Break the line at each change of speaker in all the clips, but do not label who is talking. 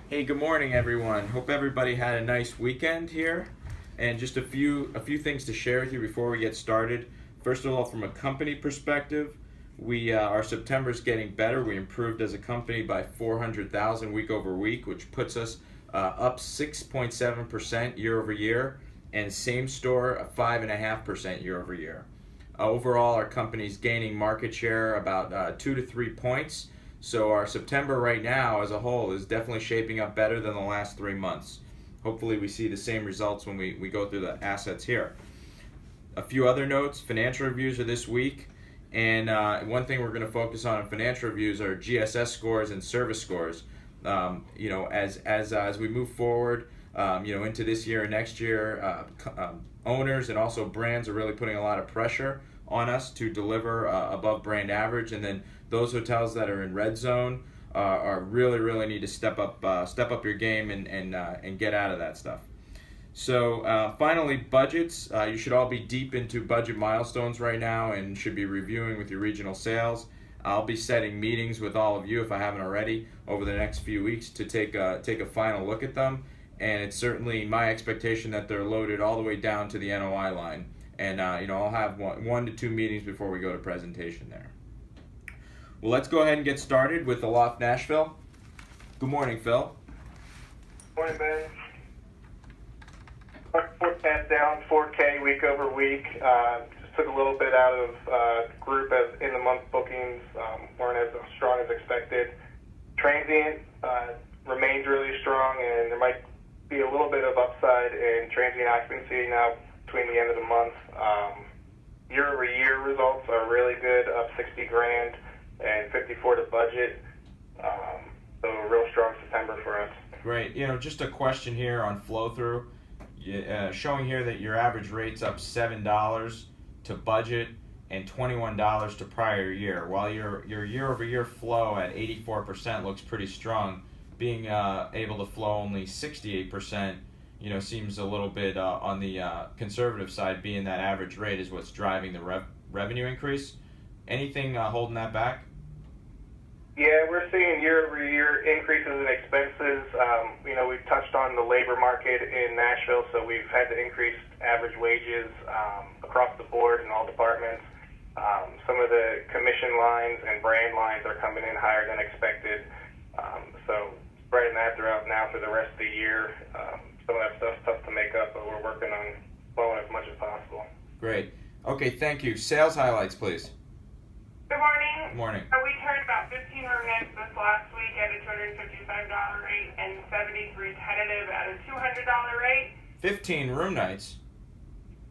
Hey, good morning, everyone. Hope everybody had a nice weekend here, and just a few things to share with you before we get started. First of all, from a company perspective, we our September's getting better. We improved as a company by 400,000 week over week, which puts us up 6.7% year over year, and same store 5.5% year over year. Overall, our company's gaining market share about 2 to 3 points. So our September right now as a whole is definitely shaping up better than the last 3 months. Hopefully we see the same results when we go through the assets here. A few other notes, financial reviews are this week. And one thing we're going to focus on in financial reviews are GSS scores and service scores. As we move forward, into this year and next year, owners and also brands are really putting a lot of pressure on us to deliver above brand average, and then those hotels that are in red zone are really need to step up your game and get out of that stuff. So finally, budgets. You should all be deep into budget milestones right now and should be reviewing with your regional sales. I'll be setting meetings with all of you, if I haven't already, over the next few weeks to take a final look at them. And it's certainly my expectation that they're loaded all the way down to the NOI line. And I'll have one to two meetings before we go to presentation there. Well, let's go ahead and get started with the Loft Nashville. Good morning, Phil.
Morning, Ben. Forecast down 4K week over week. Just took a little bit out of group as in the month bookings weren't as strong as expected. Transient remains really strong, and there might be a little bit of upside in transient occupancy now between the end of the month. Year over year results are really good, up 60 grand and 54 to budget. So a real strong September for us.
Great. Just a question here on flow through. Showing here that your average rate's up $7 to budget and $21 to prior year, while your year over year flow at 84% looks pretty strong. Being able to flow only 68%, seems a little bit on the conservative side, being that average rate is what's driving the revenue increase. Anything holding that back?
Yeah, we're seeing year-over-year increases in expenses. We've touched on the labor market in Nashville, so we've had to increase average wages across the board in all departments. Some of the commission lines and brand lines are coming in higher than expected. So spreading that throughout now for the rest of the year. Some of that stuff's tough to make up, but we're working on flowing as much as possible.
Great. Okay, thank you. Sales highlights, please.
Good morning.
Good morning.
We turned about 15 room nights this last week at a $255 rate and 73 tentative at a $200 rate.
15 room nights?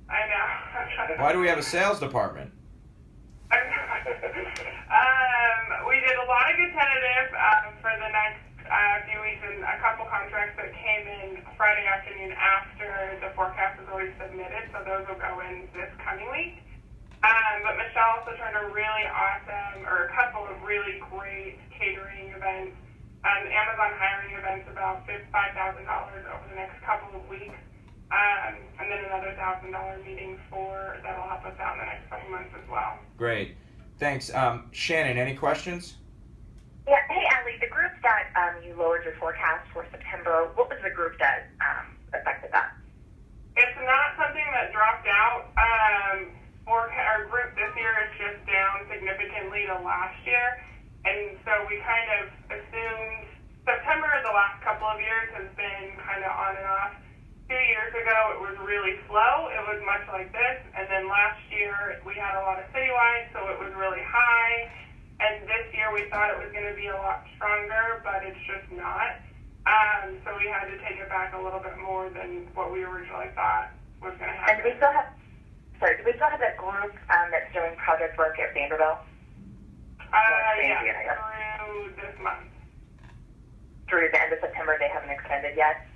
I know.
Why do we have a sales department?
We did a lot of good tentative for the next few weeks, and a couple contracts that came in Friday afternoon after the forecast was already submitted, so those will go in this coming week. But Michelle also turned a really awesome, or a couple of really great catering events, Amazon hiring events, about $5,000 over the next couple of weeks, and then another $1,000 meeting that'll help us out in the next couple months as well.
Great. Thanks. Shannon, any questions?
Yeah. Hey, Allie, the group that you lowered your forecast for September, what was the group that affected that?
It's not something that dropped out. Our group this year is just down significantly to last year, and so we kind of assumed September the last couple of years has been kind of on and off. 2 years ago it was really slow, it was much like this, and then last year we had a lot of citywide, so it was really high, and this year we thought it was going to be a lot stronger, but it's just not. So we had to take it back a little bit more than what we originally thought was going to happen.
And do we still have that group that's doing project work at Vanderbilt?
Yeah, through this month.
Through the end of September, they haven't extended yet?